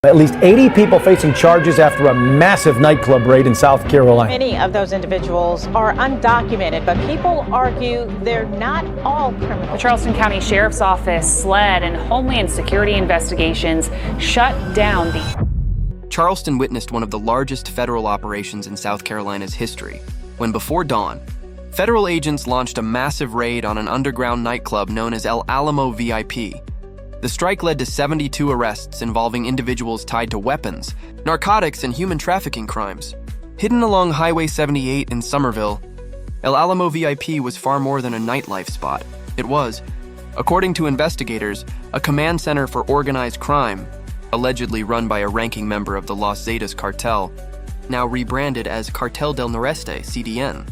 At least 80 people facing charges after a massive nightclub raid in South Carolina. Many of those individuals are undocumented, but people argue they're not all criminals. The Charleston County Sheriff's Office, SLED, and Homeland Security Investigations shut down the... Charleston witnessed one of the largest federal operations in South Carolina's history, when before dawn, federal agents launched a massive raid on an underground nightclub known as Alamo VIP. The strike led to 72 arrests involving individuals tied to weapons, narcotics, and human trafficking crimes. Hidden along Highway 78 in Somerville, Alamo VIP was far more than a nightlife spot. It was, according to investigators, a command center for organized crime, allegedly run by a ranking member of the Los Zetas cartel, now rebranded as Cartel del Noreste, CDN.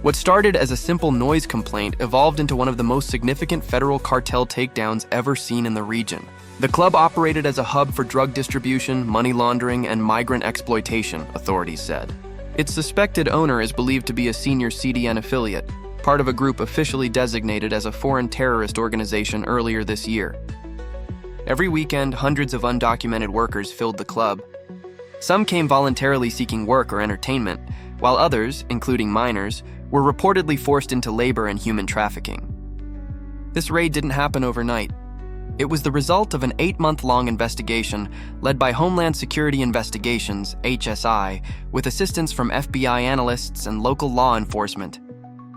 What started as a simple noise complaint evolved into one of the most significant federal cartel takedowns ever seen in the region. The club operated as a hub for drug distribution, money laundering, and migrant exploitation, authorities said. Its suspected owner is believed to be a senior CDN affiliate, part of a group officially designated as a foreign terrorist organization earlier this year. Every weekend, hundreds of undocumented workers filled the club. Some came voluntarily seeking work or entertainment, while others, including minors, were reportedly forced into labor and human trafficking. This raid didn't happen overnight. It was the result of an 8-month-long investigation led by Homeland Security Investigations, HSI, with assistance from FBI analysts and local law enforcement.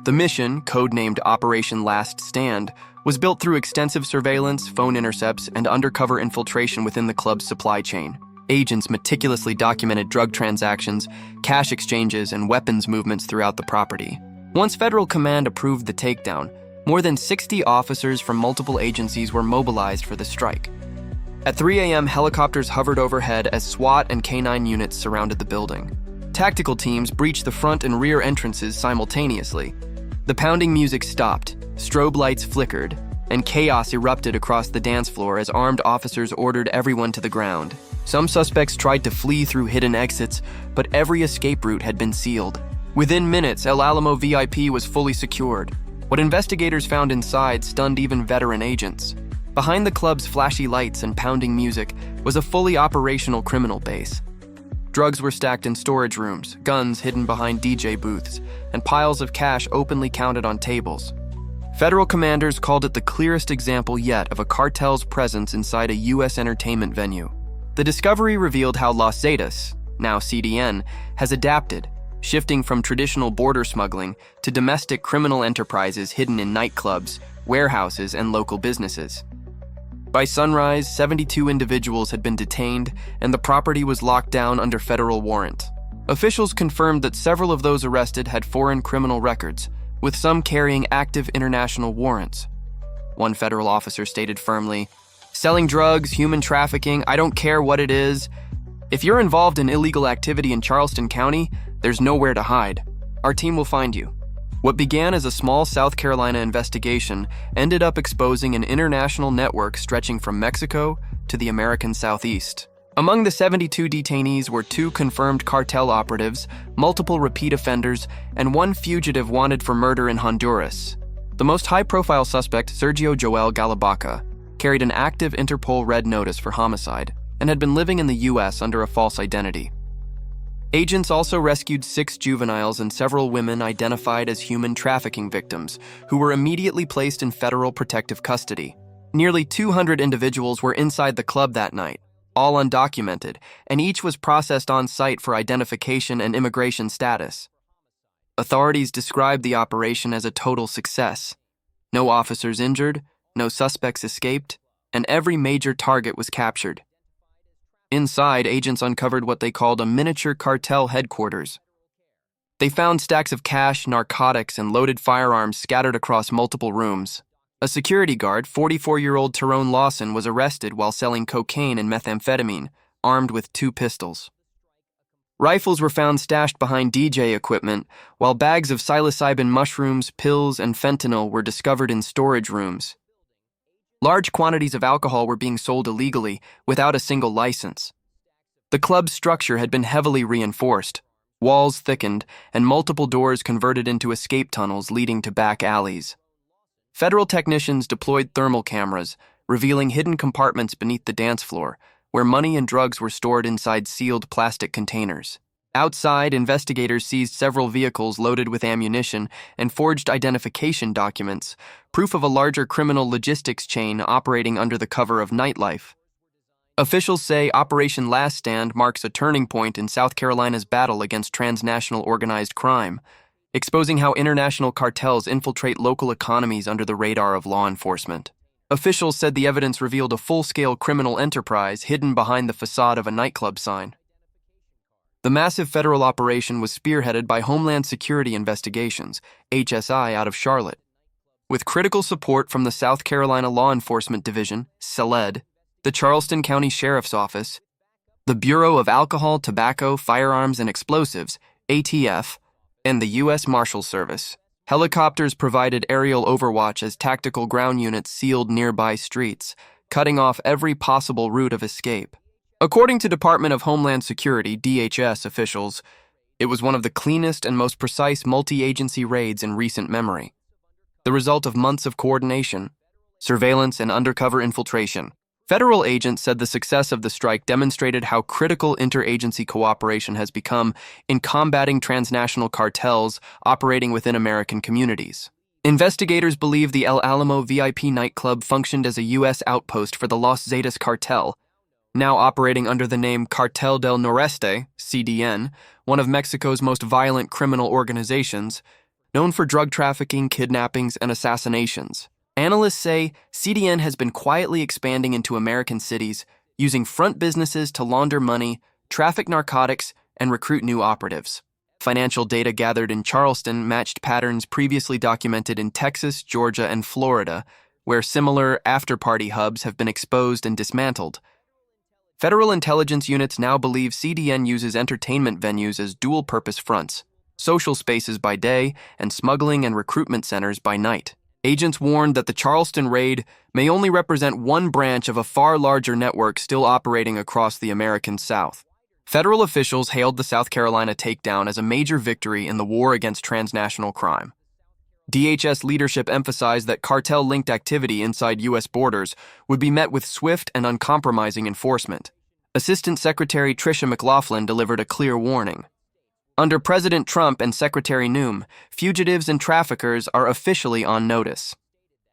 The mission, codenamed Operation Last Stand, was built through extensive surveillance, phone intercepts, and undercover infiltration within the club's supply chain. Agents meticulously documented drug transactions, cash exchanges, and weapons movements throughout the property. Once federal command approved the takedown, more than 60 officers from multiple agencies were mobilized for the strike. At 3 a.m., helicopters hovered overhead as SWAT and K-9 units surrounded the building. Tactical teams breached the front and rear entrances simultaneously. The pounding music stopped, strobe lights flickered, and chaos erupted across the dance floor as armed officers ordered everyone to the ground. Some suspects tried to flee through hidden exits, but every escape route had been sealed. Within minutes, El Alamo VIP was fully secured. What investigators found inside stunned even veteran agents. Behind the club's flashy lights and pounding music was a fully operational criminal base. Drugs were stacked in storage rooms, guns hidden behind DJ booths, and piles of cash openly counted on tables. Federal commanders called it the clearest example yet of a cartel's presence inside a U.S. entertainment venue. The discovery revealed how Los Zetas, now CDN, has adapted, shifting from traditional border smuggling to domestic criminal enterprises hidden in nightclubs, warehouses, and local businesses. By sunrise, 72 individuals had been detained, and the property was locked down under federal warrant. Officials confirmed that several of those arrested had foreign criminal records, with some carrying active international warrants. One federal officer stated firmly, "Selling drugs, human trafficking, I don't care what it is. If you're involved in illegal activity in Charleston County, there's nowhere to hide. Our team will find you." What began as a small South Carolina investigation ended up exposing an international network stretching from Mexico to the American Southeast. Among the 72 detainees were 2 confirmed cartel operatives, multiple repeat offenders, and 1 fugitive wanted for murder in Honduras. The most high-profile suspect, Sergio Joel Galabaca, carried an active Interpol red notice for homicide and had been living in the U.S. under a false identity. Agents also rescued 6 juveniles and several women identified as human trafficking victims, who were immediately placed in federal protective custody. Nearly 200 individuals were inside the club that night, all undocumented, and each was processed on site for identification and immigration status. Authorities described the operation as a total success. No officers injured, no suspects escaped, and every major target was captured. Inside, agents uncovered what they called a miniature cartel headquarters. They found stacks of cash, narcotics, and loaded firearms scattered across multiple rooms. A security guard, 44-year-old Tyrone Lawson, was arrested while selling cocaine and methamphetamine, armed with 2 pistols. Rifles were found stashed behind DJ equipment, while bags of psilocybin mushrooms, pills, and fentanyl were discovered in storage rooms. Large quantities of alcohol were being sold illegally, without a single license. The club's structure had been heavily reinforced, walls thickened, and multiple doors converted into escape tunnels leading to back alleys. Federal technicians deployed thermal cameras, revealing hidden compartments beneath the dance floor, where money and drugs were stored inside sealed plastic containers. Outside, investigators seized several vehicles loaded with ammunition and forged identification documents, proof of a larger criminal logistics chain operating under the cover of nightlife. Officials say Operation Last Stand marks a turning point in South Carolina's battle against transnational organized crime, exposing how international cartels infiltrate local economies under the radar of law enforcement. Officials said the evidence revealed a full-scale criminal enterprise hidden behind the facade of a nightclub sign. The massive federal operation was spearheaded by Homeland Security Investigations, HSI, out of Charlotte. With critical support from the South Carolina Law Enforcement Division, SLED, the Charleston County Sheriff's Office, the Bureau of Alcohol, Tobacco, Firearms, and Explosives, ATF, and the U.S. Marshals Service. Helicopters provided aerial overwatch as tactical ground units sealed nearby streets, cutting off every possible route of escape. According to Department of Homeland Security, DHS, officials, it was one of the cleanest and most precise multi-agency raids in recent memory, the result of months of coordination, surveillance, and undercover infiltration. Federal agents said the success of the strike demonstrated how critical interagency cooperation has become in combating transnational cartels operating within American communities. Investigators believe the El Alamo VIP nightclub functioned as a U.S. outpost for the Los Zetas cartel, now operating under the name Cartel del Noreste, CDN, one of Mexico's most violent criminal organizations, known for drug trafficking, kidnappings, and assassinations. Analysts say CDN has been quietly expanding into American cities, using front businesses to launder money, traffic narcotics, and recruit new operatives. Financial data gathered in Charleston matched patterns previously documented in Texas, Georgia, and Florida, where similar after-party hubs have been exposed and dismantled. Federal intelligence units now believe CDN uses entertainment venues as dual-purpose fronts, social spaces by day and smuggling and recruitment centers by night. Agents warned that the Charleston raid may only represent one branch of a far larger network still operating across the American South. Federal officials hailed the South Carolina takedown as a major victory in the war against transnational crime. DHS leadership emphasized that cartel-linked activity inside U.S. borders would be met with swift and uncompromising enforcement. Assistant Secretary Tricia McLaughlin delivered a clear warning. Under President Trump and Secretary Noem, fugitives and traffickers are officially on notice.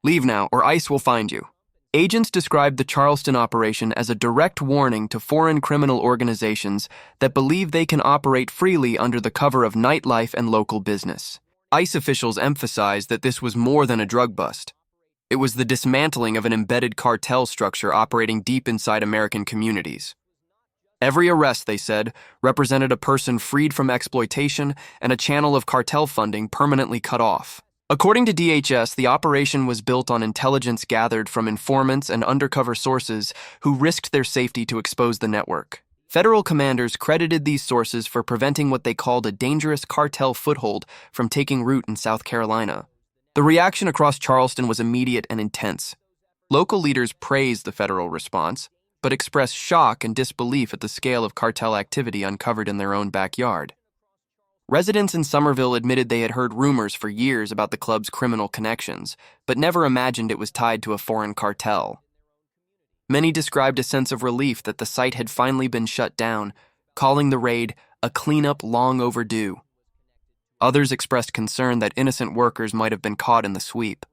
Leave now, or ICE will find you. Agents described the Charleston operation as a direct warning to foreign criminal organizations that believe they can operate freely under the cover of nightlife and local business. ICE officials emphasized that this was more than a drug bust. It was the dismantling of an embedded cartel structure operating deep inside American communities. Every arrest, they said, represented a person freed from exploitation and a channel of cartel funding permanently cut off. According to DHS, the operation was built on intelligence gathered from informants and undercover sources who risked their safety to expose the network. Federal commanders credited these sources for preventing what they called a dangerous cartel foothold from taking root in South Carolina. The reaction across Charleston was immediate and intense. Local leaders praised the federal response, but expressed shock and disbelief at the scale of cartel activity uncovered in their own backyard. Residents in Somerville admitted they had heard rumors for years about the club's criminal connections, but never imagined it was tied to a foreign cartel. Many described a sense of relief that the site had finally been shut down, calling the raid a cleanup long overdue. Others expressed concern that innocent workers might have been caught in the sweep.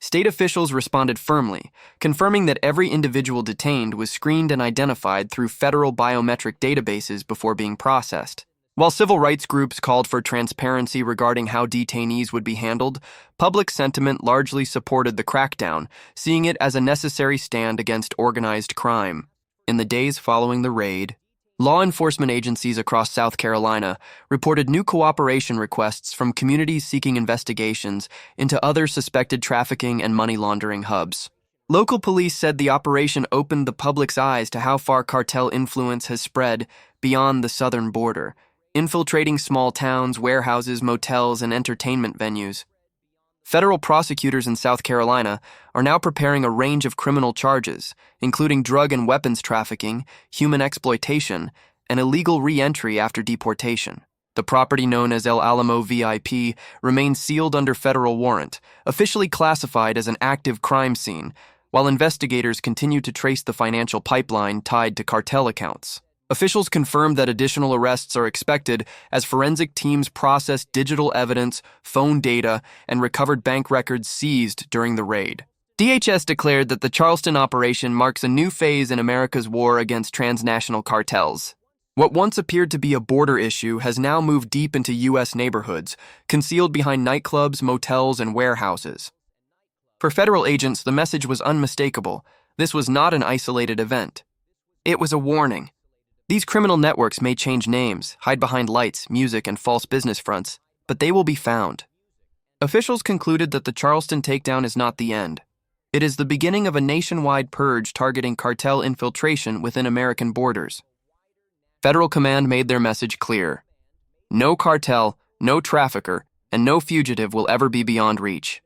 State officials responded firmly, confirming that every individual detained was screened and identified through federal biometric databases before being processed. While civil rights groups called for transparency regarding how detainees would be handled, public sentiment largely supported the crackdown, seeing it as a necessary stand against organized crime. In the days following the raid, law enforcement agencies across South Carolina reported new cooperation requests from communities seeking investigations into other suspected trafficking and money laundering hubs. Local police said the operation opened the public's eyes to how far cartel influence has spread beyond the southern border, infiltrating small towns, warehouses, motels, and entertainment venues. Federal prosecutors in South Carolina are now preparing a range of criminal charges, including drug and weapons trafficking, human exploitation, and illegal re-entry after deportation. The property known as El Alamo VIP remains sealed under federal warrant, officially classified as an active crime scene, while investigators continue to trace the financial pipeline tied to cartel accounts. Officials confirmed that additional arrests are expected as forensic teams process digital evidence, phone data, and recovered bank records seized during the raid. DHS declared that the Charleston operation marks a new phase in America's war against transnational cartels. What once appeared to be a border issue has now moved deep into U.S. neighborhoods, concealed behind nightclubs, motels, and warehouses. For federal agents, the message was unmistakable. This was not an isolated event. It was a warning. These criminal networks may change names, hide behind lights, music, and false business fronts, but they will be found. Officials concluded that the Charleston takedown is not the end. It is the beginning of a nationwide purge targeting cartel infiltration within American borders. Federal command made their message clear. No cartel, no trafficker, and no fugitive will ever be beyond reach.